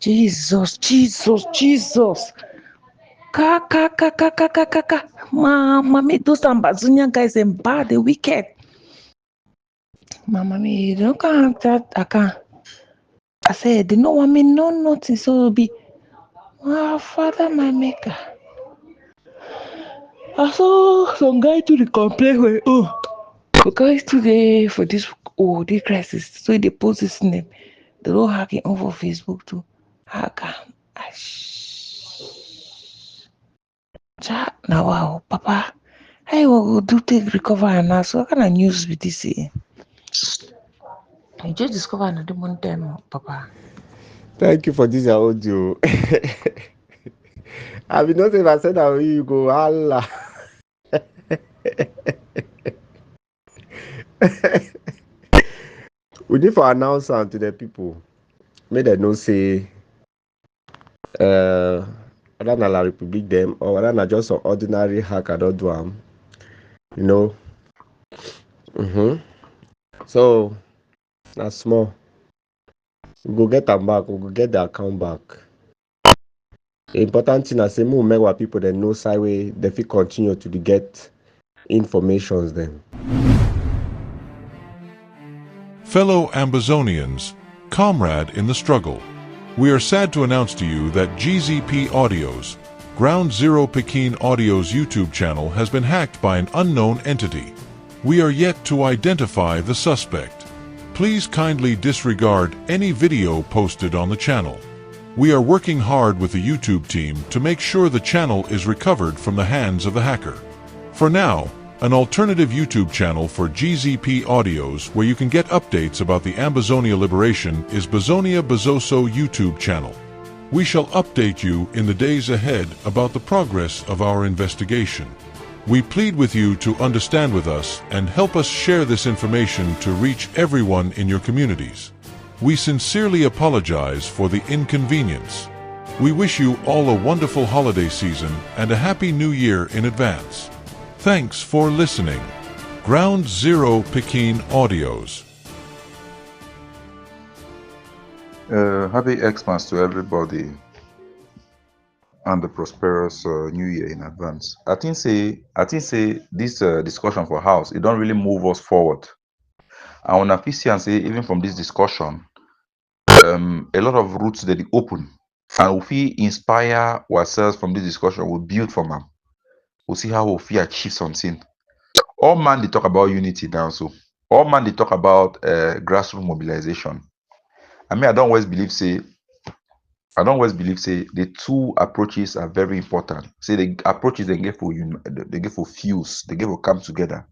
Jesus, Jesus, Jesus. Mommy, those Ambazonia guys are bad, they're wicked. Mama, me, you don't count that. I can't. I said, they don't want me, no, nothing. So it'll be, Father, my maker. I saw some guy to the complaint where, because today for this, this crisis, so they post this name. They don't hack it over Facebook too. Hacker. Now, wow, Papa. I will do take recover and now. So what kind of news with this? I just discovered another one time, Papa. Thank you for this audio. I will not if I said that you go Allah. We need to announce to the people. May they know say whether na la republic them or whether na just an ordinary hacker don't do them. You know. So that's small. We go get them back, we go get the account back. The important thing I say more make what people they know side way they fit continue to get informations then. Fellow Ambazonians, comrade in the struggle, we are sad to announce to you that GZP Audio's, Ground Zero Pekin Audio's YouTube channel has been hacked by an unknown entity. We are yet to identify the suspect. Please kindly disregard any video posted on the channel. We are working hard with the YouTube team to make sure the channel is recovered from the hands of the hacker. For now, an alternative YouTube channel for GZP Audios where you can get updates about the Ambazonia liberation is Bazonia Bazoso YouTube channel. We shall update you in the days ahead about the progress of our investigation. We plead with you to understand with us and help us share this information to reach everyone in your communities. We sincerely apologize for the inconvenience. We wish you all a wonderful holiday season and a happy new year in advance. Thanks for listening. Ground Zero Pekin Audios. Happy Xmas to everybody and a prosperous new year in advance. I think say this discussion for house, it don't really move us forward. I want to see and say even from this discussion, a lot of routes that they open, and if we inspire ourselves from this discussion, we build from them. We'll see how we achieve something. All man they talk about unity now, so all man they talk about grassroots mobilization. I mean, I don't always believe say the two approaches are very important. Say the approaches they get for fuse, they get for come together.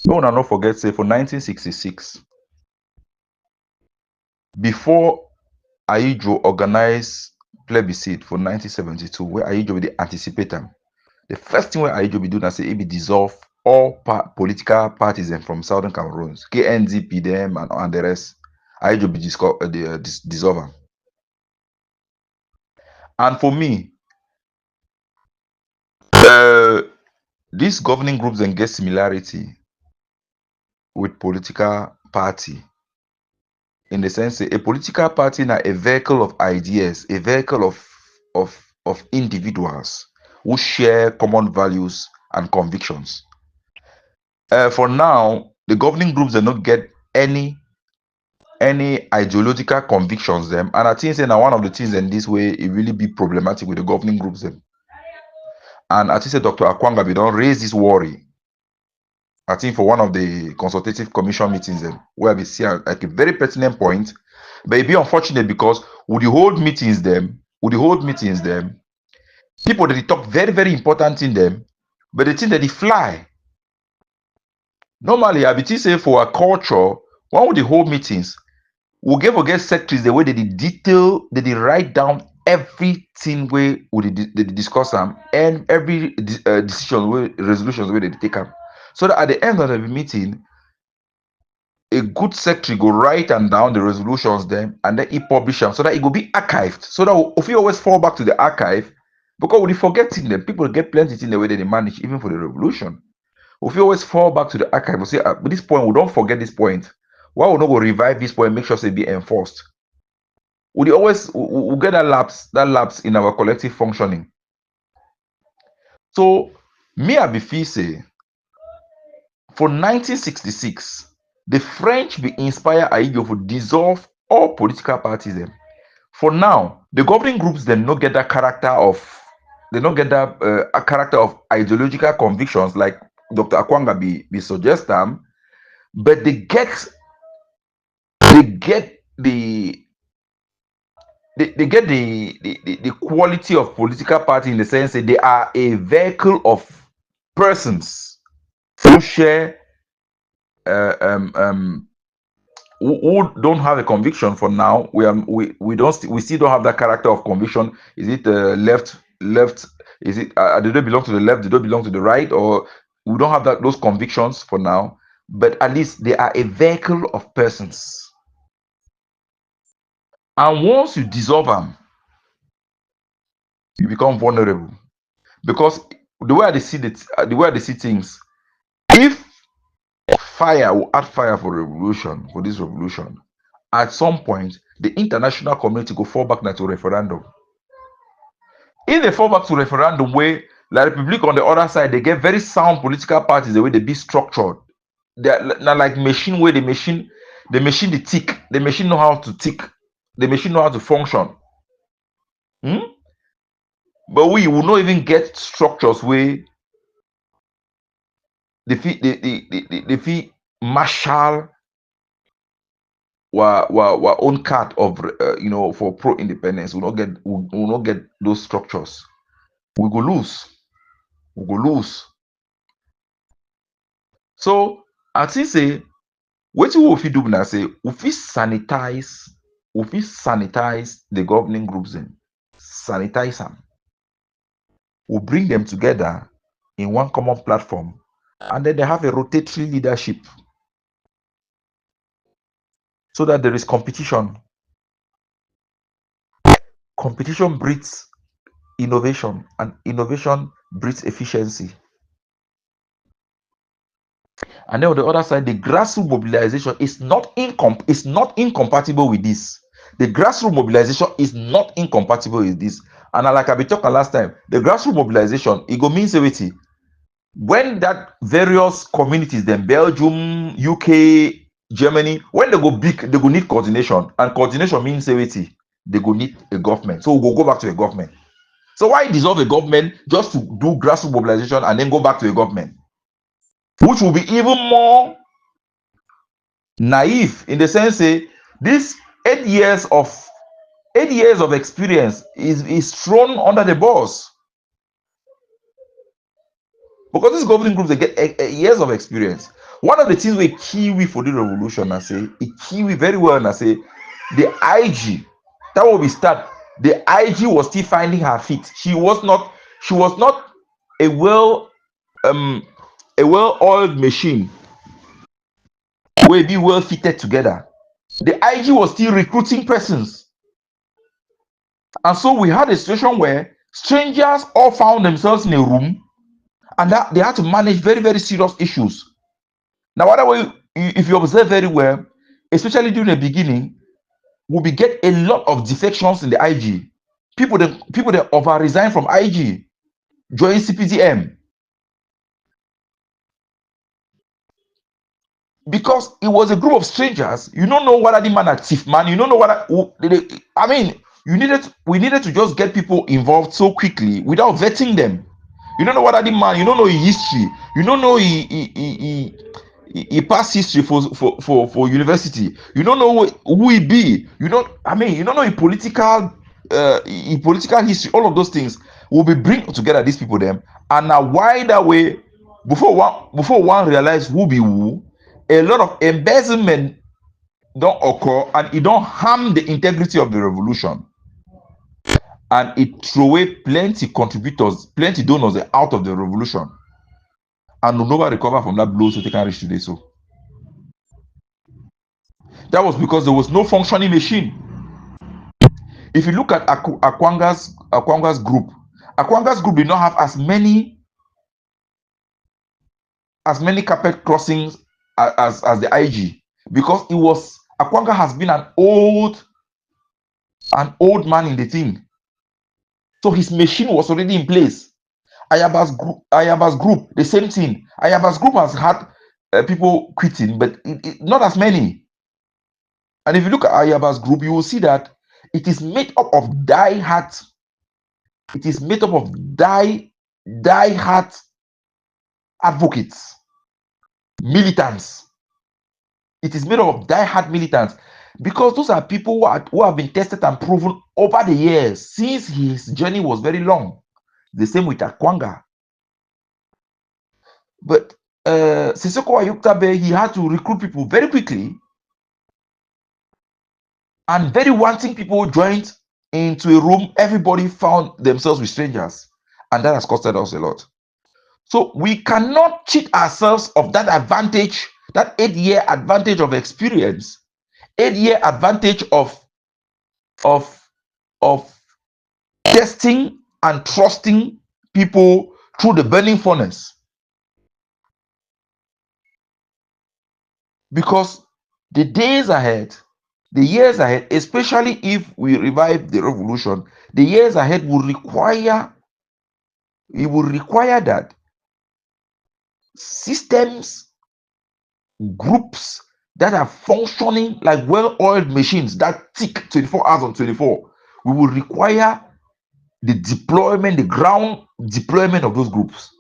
Don't not forget say for 1966, before Aidjo organized plebiscite for 1972, where Aidjo they anticipate them. The first thing where Aidjo be doing is say it be dissolve all political parties from Southern Cameroon, KNDP them and the rest. Aidjo be dissolve them. And for me, these governing groups then get similarity with political party. In the sense a political party na a vehicle of ideas, a vehicle of individuals who share common values and convictions. For now, the governing groups do not get any ideological convictions them, and I think say now one of the things in this way it really be problematic with the governing groups them. And I think say Dr. Akwanga we don't raise this worry. I think for one of the consultative commission meetings them, where we see like a very pertinent point, but it be unfortunate because with the whole meetings them, people that they talk very, very important in them, but the thing that they fly. Normally, I be say for a culture, one with the whole meetings, we'll get secretaries the way they detail, they write down everything where they discuss them and every decision where resolutions where they take them. So that at the end of the meeting, a good secretary go write and down the resolutions them and then he publish them so that it will be archived. So that if you always fall back to the archive, because we forgetting them, people get plenty in the way that they manage, even for the revolution. If you always fall back to the archive, we say at this point, we don't forget this point. Why we not go revive this point, make sure they be enforced? We always we get that lapse in our collective functioning. So me I be feel say for 1966, the French be inspire Aigyo to dissolve all political parties them. For now, the governing groups then not get that character of they don't get that a character of ideological convictions like Dr. Akwanga be suggest them, but they get they get the quality of political party in the sense that they are a vehicle of persons who share uh, um, um, who don't have a conviction for now. We don't we still don't have that character of conviction. Is it left? Is it do they belong to the left? Do they belong to the right? Or we don't have those convictions for now. But at least they are a vehicle of persons. And once you dissolve them, you become vulnerable because the way they see the way they see things. If fire will add fire for revolution for this revolution, at some point the international community go fall back now to referendum. If they fall back to referendum where La Republic on the other side, they get very sound political parties the way they be structured. They're not like machine where the machine the tick, the machine know how to tick, the machine know how to function. Hmm? But we will not even get structures where the fee marshal wa own card of for pro independence. We will not get those structures. We go lose. We go lose. So I think say wetin we fit do na say we fit sanitize the governing groups dem, sanitize am. We bring them together in one common platform, and then they have a rotatory leadership so that there is competition. Competition breeds innovation, and innovation breeds efficiency. And then on the other side, the grassroots mobilization is not incompatible with this. The grassroots mobilization is not incompatible with this. And like I be talking last time, the grassroots mobilization, it go mean say wetin? When that various communities, then Belgium, UK, Germany, when they go big, they go need coordination. And coordination means say wetin? They go need a government. So we go back to a government. So why dissolve a government just to do grassroots mobilization and then go back to a government? Which will be even more naive in the sense say this 8 years of experience is thrown under the bus because these governing groups they get years of experience. One of the things we kiwi for the revolution, I say it kiwi very well, and I say the IG that will be start. The IG was still finding her feet. She was not a well-oiled machine will be well fitted together. The IG was still recruiting persons. And so we had a situation where strangers all found themselves in a room and that they had to manage very, very serious issues. Now, whatever if you observe very well, especially during the beginning, we will get a lot of defections in the IG. People that over resign from IG, join CPDM. Because it was a group of strangers. You don't know what the man at thief man. You don't know what I mean. We needed to just get people involved so quickly without vetting them. You don't know what the man. You don't know his history. You don't know he past history for university. You don't know who he be. You don't. I mean, you don't know his political history. All of those things will be bring together these people them, and a wider way before one realize who be who. A lot of embezzlement don't occur, and it don't harm the integrity of the revolution, and it throw away plenty contributors, plenty donors out of the revolution, and will never recover from that blow so they can reach today. So that was because there was no functioning machine. If you look at Akwanga's group did not have as many carpet crossings as the IG, because it was Akwanga has been an an old man in the thing. So his machine was already in place. Ayaba's group, the same thing. Ayaba's group has had people quitting, but not as many. And if you look at Ayaba's group, you will see that it is made up of die-hard. It is made up of die-hard advocates, militants. It is made up of die-hard militants because those are people who have been tested and proven over the years since his journey was very long. The same with Akwanga. But Sissoko Ayuktabe, he had to recruit people very quickly, and very wanting people joined into a room. Everybody found themselves with strangers, and that has costed us a lot. So we cannot cheat ourselves of that advantage, that 8-year advantage of experience, 8-year advantage of testing and trusting people through the burning furnace. Because the days ahead, the years ahead, especially if we revive the revolution, the years ahead will require that systems, groups that are functioning like well-oiled machines that tick 24 hours on 24, we will require the deployment, the ground deployment of those groups.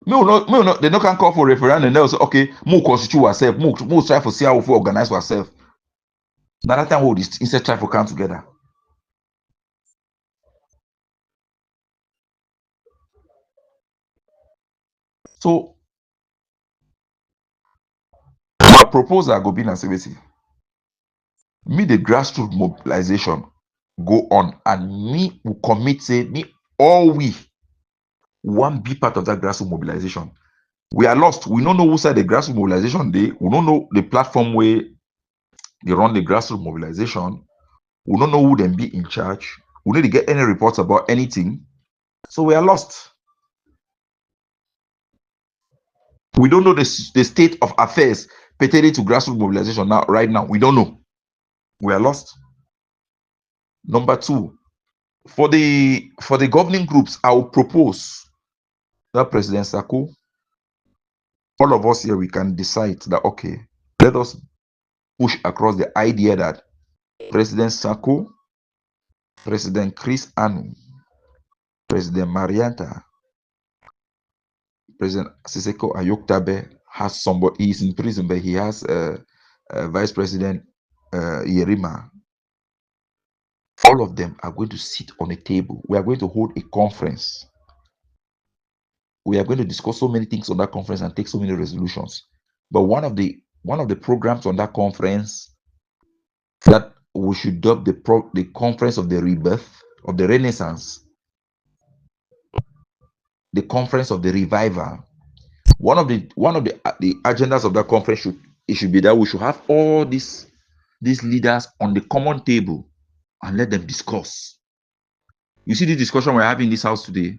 They don't can call for referendum and they'll say, okay, more constitute ourselves, more try for see how we organize ourselves. Another time we'll instead try for come together. So my proposal go be na say me the grassroots mobilization go on, and me will commit say me all we one be part of that grassroots mobilization. We are lost. We don't know who side the grassroots mobilization dey. We don't know the platform where they run the grassroots mobilization. We don't know who them be in charge. We need to get any reports about anything. So we are lost. We don't know the state of affairs pertaining to grassroots mobilization now. Right now, we don't know. We are lost. Number two, for the governing groups, I will propose that President Sako, all of us here, we can decide that, okay, let us push across the idea that President Sako, President Chris Anu, President Marianta, President Siseko Ayoktabe has somebody, he's in prison, but he has Vice President Yerima. All of them are going to sit on a table. We are going to hold a conference. We are going to discuss so many things on that conference and take so many resolutions. But one of the programs on that conference that we should dub the conference of the rebirth, of the renaissance, the conference of the revival. One of the agendas of that conference should be that we should have all these leaders on the common table and let them discuss. You see the discussion we're having in this house today.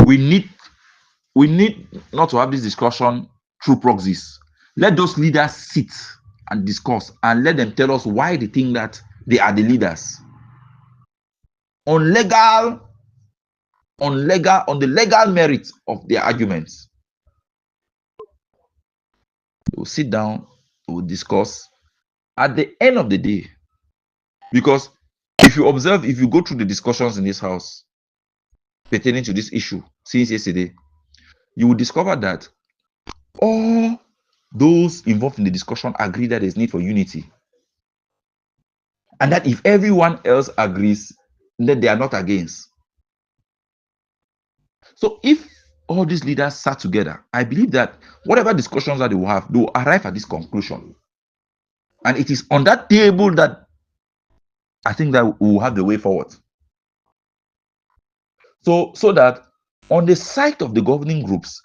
We need not to have this discussion through proxies. Let those leaders sit and discuss and let them tell us why they think that they are the leaders. On the legal merits of their arguments. We'll sit down, we'll discuss. At the end of the day, because if you observe, if you go through the discussions in this house pertaining to this issue since yesterday, you will discover that all those involved in the discussion agree that there's need for unity. And that if everyone else agrees, then they are not against. So if all these leaders sat together, I believe that whatever discussions that they will have, they will arrive at this conclusion. And it is on that table that I think that we will have the way forward. So that on the side of the governing groups,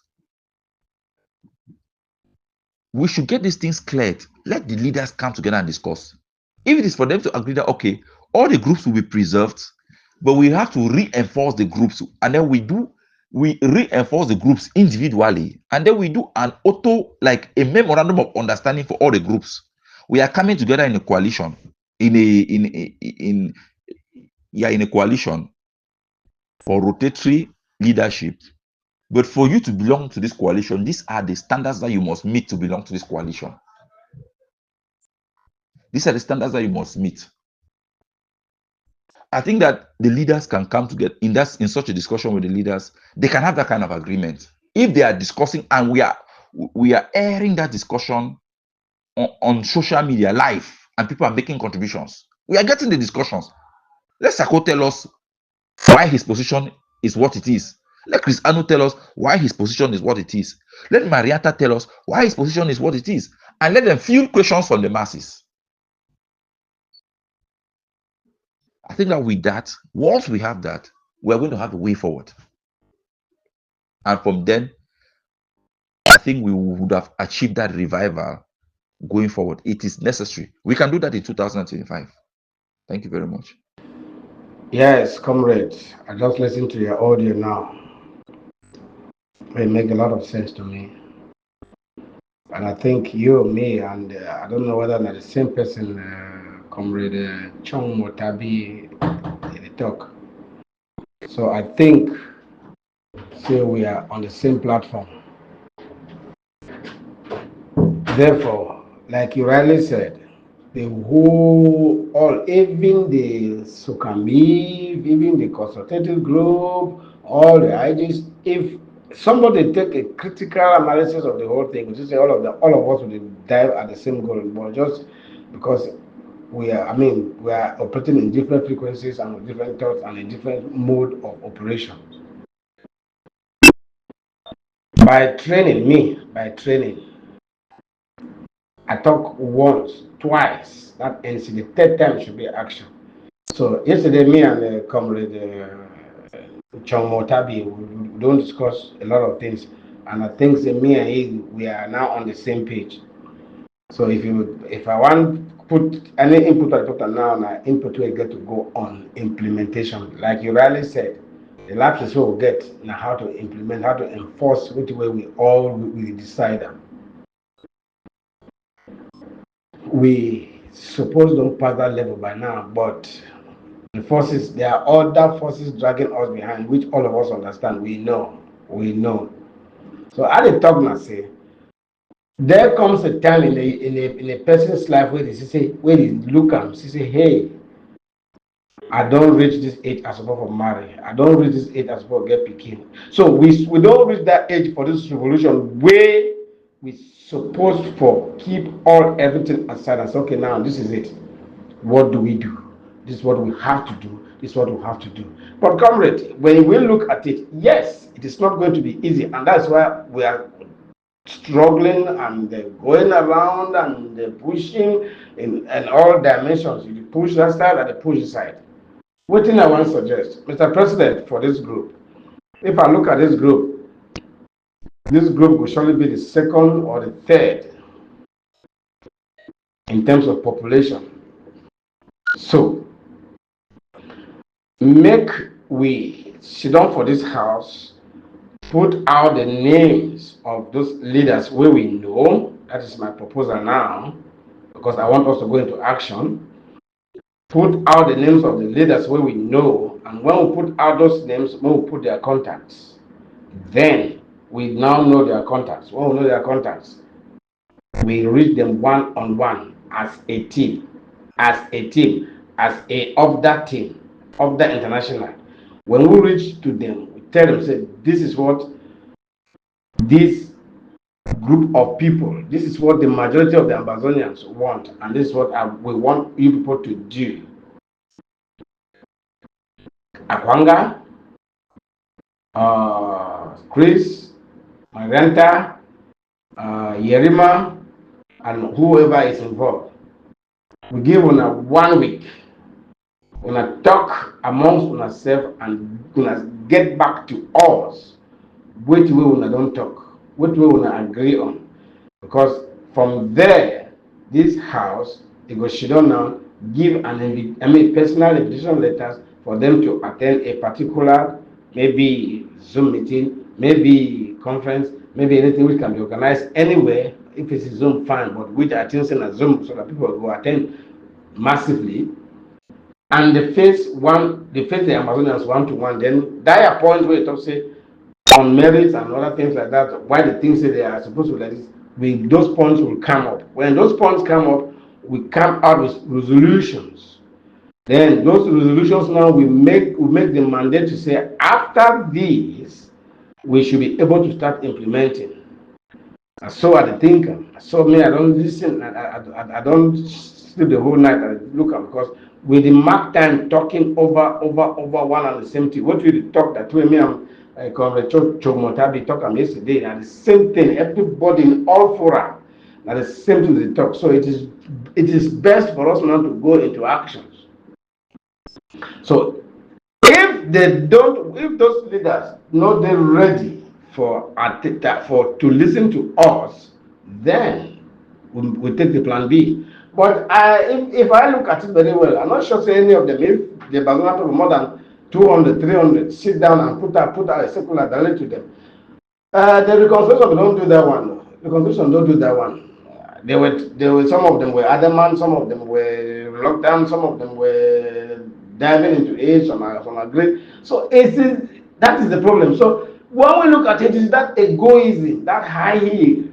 we should get these things cleared. Let the leaders come together and discuss. If it is for them to agree that, okay, all the groups will be preserved, but we have to reinforce the groups, and then we reinforce the groups individually, and then we do an like a memorandum of understanding for all the groups. We are coming together in a coalition, in a coalition for rotatory leadership. But for you to belong to this coalition, these are the standards that you must meet to belong to this coalition. These are the standards that you must meet. I think that the leaders can come together in such a discussion with the leaders. They can have that kind of agreement if they are discussing, and we are airing that discussion on social media live, and people are making contributions. We are getting the discussions. Let Sako tell us why his position is what it is. Let Chris Anu tell us why his position is what it is. Let Marietta tell us why his position is what it is. And let them field questions from the masses. I think that with that, once we have that, we're going to have a way forward. And from then, I think we would have achieved that revival going forward. It is necessary. We can do that in 2025. Thank you very much. Yes, comrades, I just listened to your audio now. It makes a lot of sense to me. And I think you, me, and I don't know whether they're the same person, comrade Chong Motabi, in the talk. So I think, say we are on the same platform. Therefore, like you rightly said, the whole, even the Sukami, even the consultative group, all the IGs, if somebody take a critical analysis of the whole thing, which is all of us will dive at the same goal, but just because we are operating in different frequencies and with different thoughts and a different mode of operation. By training, I talk once, twice, that ends. The third time should be action. So yesterday, me and comrade Chong Motabi, we don't discuss a lot of things, and I think me and he, we are now on the same page. So if I want put any input I put now, my input will get to go on implementation. Like you rightly said, the lapses we will get now how to implement, how to enforce, which way we decide them. We suppose don't pass that level by now, but the forces, there are other forces dragging us behind, which all of us understand. We know. So I did talk now say, there comes a time in a person's life where they look at him, say, hey, I don't reach this age as supposed to marry. I don't reach this age as supposed to get picking. So we don't reach that age for this revolution where we supposed for keep everything aside and say, okay, now this is it. What do we do? This is what we have to do. This is what we have to do. But comrade, when we look at it, yes, it is not going to be easy, and that's why we are struggling and going around and pushing in all dimensions. You push that side and the push this side. What thing I want to suggest, Mr. President, for this group, if I look at this group will surely be the second or the third in terms of population. So, make we sit down for this house, put out the names of those leaders where we know. That is my proposal now, because I want us to go into action. Put out the names of the leaders where we know, and when we put out those names, when we put their contacts, then we now know their contacts. When we know their contacts, we reach them one-on-one as a team, of that team, of that international. When we reach to them, we tell them, say, this is what this group of people, this is what the majority of the Ambazonians want, and this is what we want you people to do. Akwanga, Chris, Maganta, Yerima, and whoever is involved. We give una 1 week. Una talk amongst ourselves and una get back to us. Which way una don't talk, which way una agree on. Because from there, this house, they go sit down now, give personal invitation letters for them to attend a particular, maybe Zoom meeting, maybe conference, maybe anything which can be organized anywhere if it's Zoom, fine, but which I think in a Zoom so that people will attend massively. And they face the Amazonians one to one. Then there are points where it talks say on merits and other things like that. Why the things say they are supposed to like this, those points will come up. When those points come up, we come out with resolutions. Then those resolutions now we make the mandate to say after this we should be able to start implementing. So I think so me I don't listen. I don't sleep the whole night. I look at because with the mark time talking over one and the same thing. What we talk that way me I'm Comrade Chomotabi talk yesterday and the same thing. Everybody in all fora now the same thing they talk. So it is best for us now to go into actions. So if those leaders not they ready for to listen to us, then we take the plan B. But if I look at it very well, I'm not sure say any of them, if the Ambazonia people more than 200, 300 sit down and put out a circular direct to them. The reconciliation don't do that one. The reconciliation don't do that one. There were some of them were adamant, some of them were reluctant, some of them were diving into age, some are great. So that is the problem. So when we look at it, is that egoism, that high heel.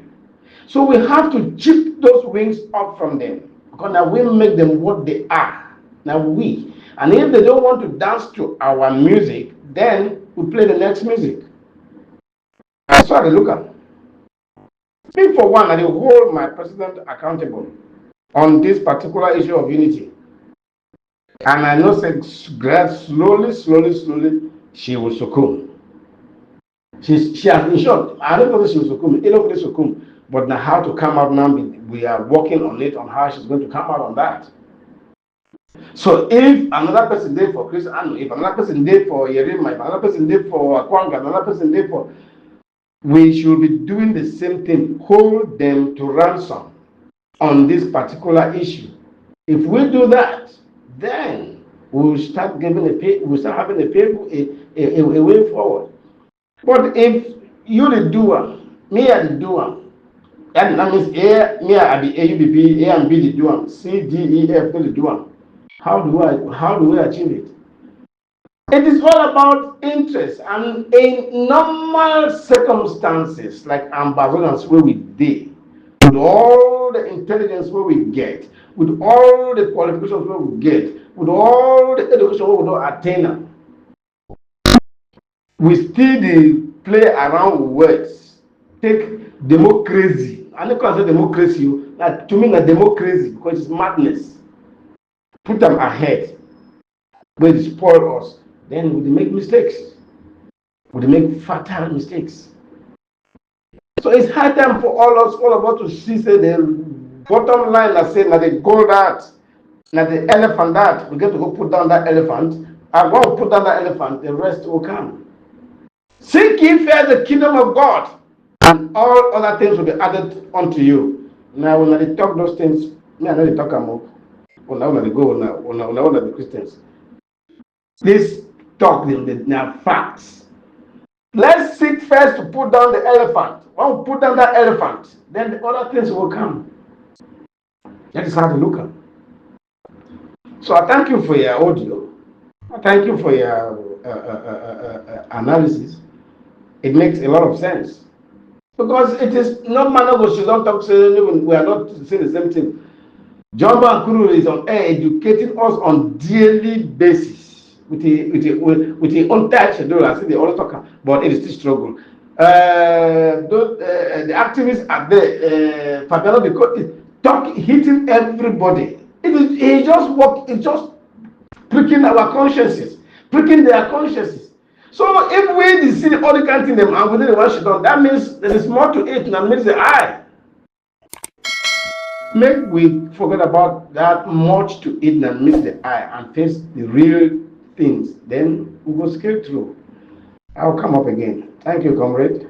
So we have to chip those wings up from them because now we make them what they are. Now and if they don't want to dance to our music, then we play the next music. That's what I look at. Me for one, I will hold my president accountable on this particular issue of unity. And I know that slowly, she will succumb. She has, in short, I don't know if she will succumb, will succumb, but now how to come out now, we are working on it, on how she's going to come out on that. So if another person did for Chris Anu, if another person did for Yerima, if another person did for Akwanga, another person did for, we should be doing the same thing, hold them to ransom on this particular issue. If we do that, then we'll start having a way forward. But if you the doer, me are the doer, and that means me I be A, you be B, A and B the doer, C, D, E, F the doer. How do we achieve it? It is all about interest, and in normal circumstances like Ambazonians where we did, with all the intelligence where we get, with all the qualifications where we get, with all the education where we don't attain, we still play around with words. Take democracy. I don't consider democracy. To me, not democracy because it's madness. Put them ahead. Where they spoil us. Then we make mistakes. We make fatal mistakes. So it's high time for all of us to see say the bottom line. I say now the gold that, now the elephant that we get to go put down that elephant. And when we put down that elephant, the rest will come. Seek ye first the kingdom of God, and all other things will be added unto you. Now when they talk those things, me I know they talk about. When they go now the Christians. Please talk them now facts. Let's seek first to put down the elephant. When we put down that elephant, then the other things will come. That is how to look at it. So I thank you for your audio. I thank you for your analysis. It makes a lot of sense. Because it is not managed, she don't talk, we are not saying the same thing. John Bankuru is on air educating us on daily basis with the on-time schedule. I see they always talk, but it is still struggle. The activists are there. Fabiano talk hitting everybody. It just work. It just pricking our consciences, pricking their consciences. So if we see all the kind of them and within the one she done, that means there is more to it than meets the eye. Make we forget about that much to it than meets the eye and face the real things. Then we will scale through. I'll come up again. Thank you, comrade.